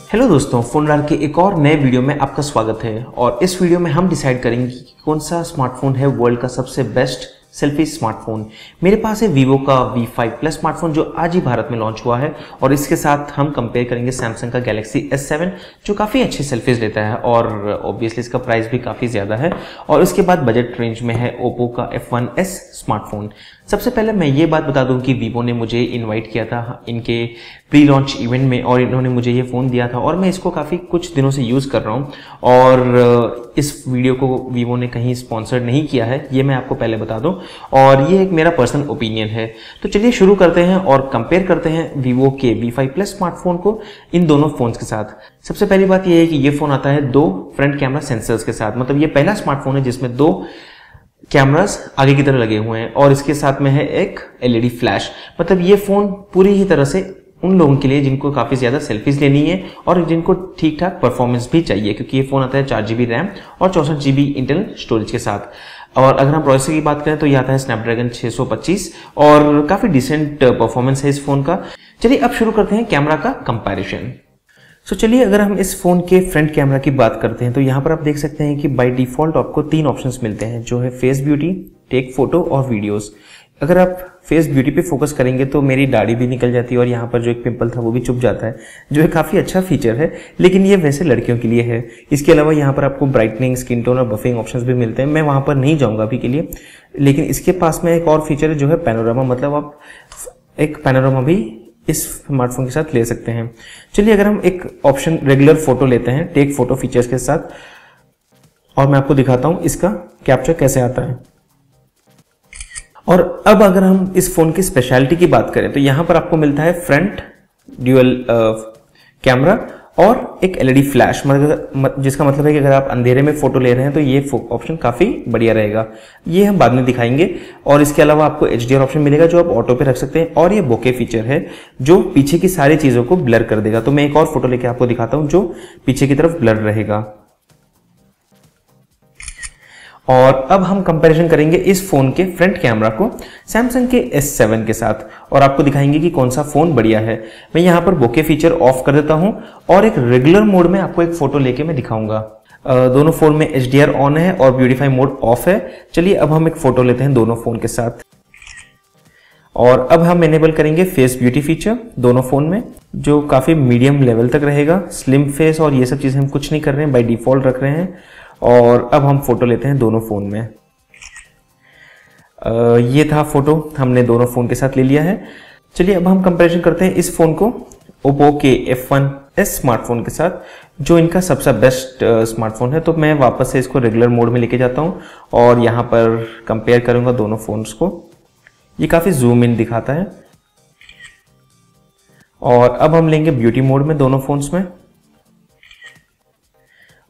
Hello दोस्तों, फोनरार के एक और नए वीडियो में आपका स्वागत है। और इस वीडियो में हम डिसाइड करेंगे कि कौन सा स्मार्टफोन है वर्ल्ड का सबसे बेस्ट सेल्फी स्मार्टफोन। मेरे पास है वीवो का V5 प्लस स्मार्टफोन जो आज ही भारत में लॉन्च हुआ है, और इसके साथ हम कंपेयर करेंगे सैमसंग का गैलेक्सी S7 जो काफ़ी अच्छी सेल्फीज लेता है और ऑब्वियसली इसका प्राइस भी काफ़ी ज़्यादा है। और इसके बाद बजट रेंज में है ओप्पो का F1s स्मार्टफोन। सबसे पहले मैं ये बात बता दूं कि वीवो ने मुझे इनवाइट किया था इनके प्री लॉन्च इवेंट में, और इन्होंने मुझे ये फ़ोन दिया था और मैं इसको काफ़ी कुछ दिनों से यूज़ कर रहा हूँ। और इस वीडियो को वीवो ने कहीं स्पॉन्सर नहीं किया है, ये मैं आपको पहले बता दूं, और ये एक मेरा पर्सनल ओपिनियन है। तो चलिए शुरू करते हैं और कंपेयर करते हैं वीवो के V5 प्लस स्मार्टफोन को इन दोनों फोन्स के साथ। सबसे पहली बात यह है कि ये फ़ोन आता है दो फ्रंट कैमरा सेंसर्स के साथ, मतलब ये पहला स्मार्टफोन है जिसमें दो कैमरास आगे की तरफ लगे हुए हैं, और इसके साथ में है एक LED फ्लैश। मतलब ये फ़ोन पूरी ही तरह से उन लोगों के लिए जिनको काफ़ी ज़्यादा सेल्फीज लेनी है और जिनको ठीक ठाक परफॉर्मेंस भी चाहिए, क्योंकि ये फ़ोन आता है 4GB रैम और 64GB इंटरनल स्टोरेज के साथ। और अगर हम प्रोसेसर की बात करें तो ये आता है स्नैपड्रैगन 625 और काफ़ी डिसेंट परफॉर्मेंस है इस फ़ोन का। चलिए अब शुरू करते हैं कैमरा का कंपैरिजन। चलिए अगर हम इस फ़ोन के फ्रंट कैमरा की बात करते हैं तो यहाँ पर आप देख सकते हैं कि बाय डिफ़ॉल्ट आपको तीन ऑप्शंस मिलते हैं, जो है फेस ब्यूटी, टेक फोटो और वीडियोस। अगर आप फेस ब्यूटी पे फोकस करेंगे तो मेरी दाढ़ी भी निकल जाती है और यहाँ पर जो एक पिंपल था वो भी चुप जाता है, जो है काफ़ी अच्छा फीचर है, लेकिन ये वैसे लड़कियों के लिए है। इसके अलावा यहाँ पर आपको ब्राइटनिंग, स्किन टोन और बफिंग ऑप्शंस भी मिलते हैं। मैं वहाँ पर नहीं जाऊँगा अभी के लिए, लेकिन इसके पास में एक और फीचर है जो है पैनोरामा, मतलब आप एक पैनोरामा भी इस स्मार्टफोन के साथ ले सकते हैं। चलिए अगर हम एक ऑप्शन रेगुलर फोटो लेते हैं टेक फोटो फीचर्स के साथ, और मैं आपको दिखाता हूं इसका कैप्चर कैसे आता है। और अब अगर हम इस फोन की स्पेशलिटी की बात करें तो यहां पर आपको मिलता है फ्रंट ड्यूअल कैमरा और एक LED फ्लैश, जिसका मतलब है कि अगर आप अंधेरे में फोटो ले रहे हैं तो ये ऑप्शन काफी बढ़िया रहेगा। ये हम बाद में दिखाएंगे। और इसके अलावा आपको HDR ऑप्शन मिलेगा जो आप ऑटो पे रख सकते हैं, और ये बोके फीचर है जो पीछे की सारी चीजों को ब्लर कर देगा। तो मैं एक और फोटो लेके आपको दिखाता हूं जो पीछे की तरफ ब्लर रहेगा। और अब हम कंपैरिजन करेंगे इस फोन के फ्रंट कैमरा को सैमसंग के S7 के साथ, और आपको दिखाएंगे कि कौन सा फोन बढ़िया है। मैं यहाँ पर बोके फीचर ऑफ कर देता हूँ और एक रेगुलर मोड में आपको एक फोटो लेके मैं दिखाऊंगा। दोनों फोन में HDR ऑन है और ब्यूटीफाई मोड ऑफ है। चलिए अब हम एक फोटो लेते हैं दोनों फोन के साथ, और अब हम एनेबल करेंगे फेस ब्यूटी फीचर दोनों फोन में, जो काफी मीडियम लेवल तक रहेगा। स्लिम फेस और ये सब चीजें हम कुछ नहीं कर रहे हैं, बाय डिफॉल्ट रख रहे हैं। और अब हम फोटो लेते हैं दोनों फोन में। ये था फोटो, हमने दोनों फोन के साथ ले लिया है। चलिए अब हम कंपैरिजन करते हैं इस फोन को ओप्पो के F1s स्मार्टफोन के साथ, जो इनका सबसे बेस्ट स्मार्टफोन है। तो मैं वापस से इसको रेगुलर मोड में लेके जाता हूँ और यहाँ पर कंपेयर करूंगा दोनों फोन्स को। ये काफी जूम इन दिखाता है। और अब हम लेंगे ब्यूटी मोड में दोनों फोन्स में,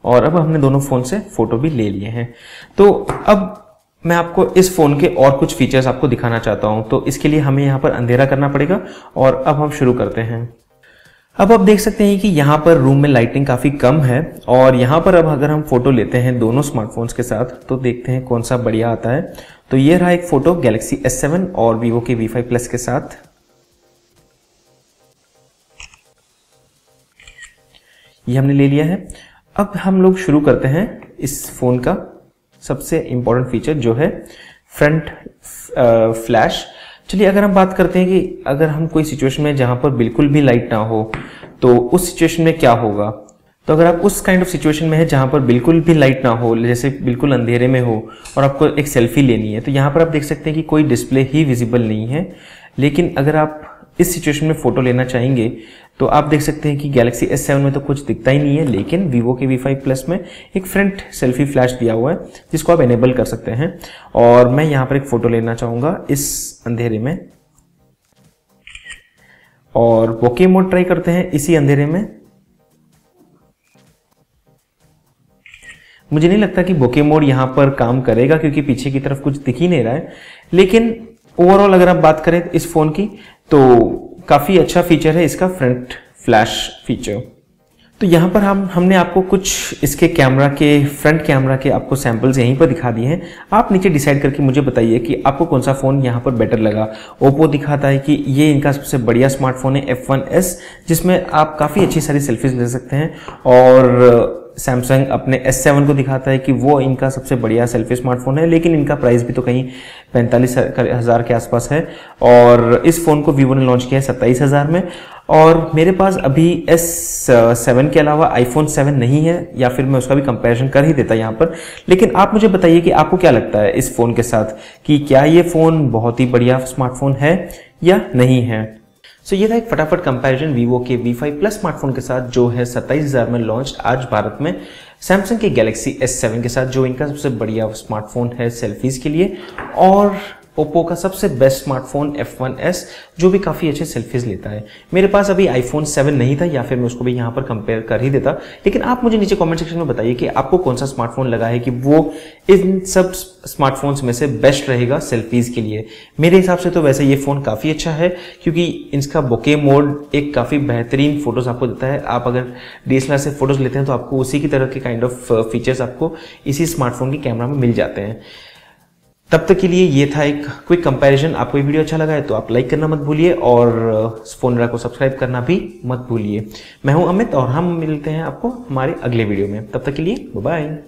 और अब हमने दोनों फोन से फोटो भी ले लिए हैं। तो अब मैं आपको इस फोन के और कुछ फीचर्स आपको दिखाना चाहता हूं, तो इसके लिए हमें यहाँ पर अंधेरा करना पड़ेगा। और अब हम शुरू करते हैं। अब आप देख सकते हैं कि यहाँ पर रूम में लाइटिंग काफी कम है, और यहाँ पर अब अगर हम फोटो लेते हैं दोनों स्मार्टफोन्स के साथ तो देखते हैं कौन सा बढ़िया आता है। तो ये रहा एक फोटो गैलेक्सी S7 और वीवो के V5 प्लस के साथ। ये हमने ले लिया है। अब हम लोग शुरू करते हैं इस फोन का सबसे इंपॉर्टेंट फीचर जो है फ्रंट फ्लैश। चलिए अगर हम बात करते हैं कि अगर हम कोई सिचुएशन में जहां पर बिल्कुल भी लाइट ना हो तो उस सिचुएशन में क्या होगा। तो अगर आप उस काइंड ऑफ सिचुएशन में है जहां पर बिल्कुल भी लाइट ना हो, जैसे बिल्कुल अंधेरे में हो और आपको एक सेल्फी लेनी है, तो यहाँ पर आप देख सकते हैं कि कोई डिस्प्ले ही विजिबल नहीं है। लेकिन अगर आप इस सिचुएशन में फोटो लेना चाहेंगे तो आप देख सकते हैं कि गैलेक्सी S7 में तो कुछ दिखता ही नहीं है, लेकिन वीवो के V5 प्लस में एक फ्रंट सेल्फी फ्लैश दिया हुआ है जिसको आप एनेबल कर सकते हैं। और मैं यहाँ पर एक फोटो लेना चाहूंगा इस अंधेरे में, और बोके मोड ट्राई करते हैं इसी अंधेरे में। मुझे नहीं लगता कि बोके मोड यहाँ पर काम करेगा क्योंकि पीछे की तरफ कुछ दिख ही नहीं रहा है, लेकिन ओवरऑल अगर आप बात करें इस फोन की तो काफी अच्छा फीचर है इसका फ्रंट फ्लैश फीचर। तो यहाँ पर हमने आपको कुछ इसके कैमरा के फ्रंट कैमरा के आपको सैंपल्स यहीं पर दिखा दिए हैं। आप नीचे डिसाइड करके मुझे बताइए कि आपको कौन सा फ़ोन यहाँ पर बेटर लगा। ओप्पो दिखाता है कि ये इनका सबसे बढ़िया स्मार्टफोन है F1s, जिसमें आप काफ़ी अच्छी सारी सेल्फीज ले सकते हैं, और सैमसंग अपने S7 को दिखाता है कि वो इनका सबसे बढ़िया सेल्फी स्मार्टफोन है, लेकिन इनका प्राइस भी तो कहीं 45,000 के आसपास है। और इस फ़ोन को वीवो ने लॉन्च किया है 27,000 में। और मेरे पास अभी S7 के अलावा iPhone 7 नहीं है, या फिर मैं उसका भी कंपैरिजन कर ही देता यहाँ पर। लेकिन आप मुझे बताइए कि आपको क्या लगता है इस फ़ोन के साथ, कि क्या ये फ़ोन बहुत ही बढ़िया स्मार्टफोन है या नहीं है। सो ये था एक फटाफट कंपैरिजन वीवो के V5 प्लस स्मार्टफोन के साथ, जो है 27,000 में लॉन्च आज भारत में, सैमसंग के गैलेक्सी S7 के साथ, जो इनका सबसे बढ़िया स्मार्टफोन है सेल्फीज के लिए, और ओप्पो का सबसे बेस्ट स्मार्टफोन F1s, जो भी काफ़ी अच्छे सेल्फीज लेता है। मेरे पास अभी iPhone 7 नहीं था, या फिर मैं उसको भी यहाँ पर कंपेयर कर ही देता। लेकिन आप मुझे नीचे कमेंट सेक्शन में बताइए कि आपको कौन सा स्मार्टफोन लगा है कि वो इन सब स्मार्टफोन्स में से बेस्ट रहेगा सेल्फीज के लिए। मेरे हिसाब से तो वैसे ये फ़ोन काफ़ी अच्छा है, क्योंकि इसका बोके मोड एक काफ़ी बेहतरीन फोटोज़ आपको देता है। आप अगर DSLR से फोटोज़ लेते हैं तो आपको उसी की तरह के काइंड ऑफ फीचर्स आपको इसी स्मार्टफोन की कैमरा में मिल जाते हैं। तब तक के लिए ये था एक क्विक कंपैरिजन। आपको ये वीडियो अच्छा लगा है तो आप लाइक करना मत भूलिए, और फोनरा को सब्सक्राइब करना भी मत भूलिए। मैं हूं अमित, और हम मिलते हैं आपको हमारे अगले वीडियो में। तब तक के लिए बाय बाय।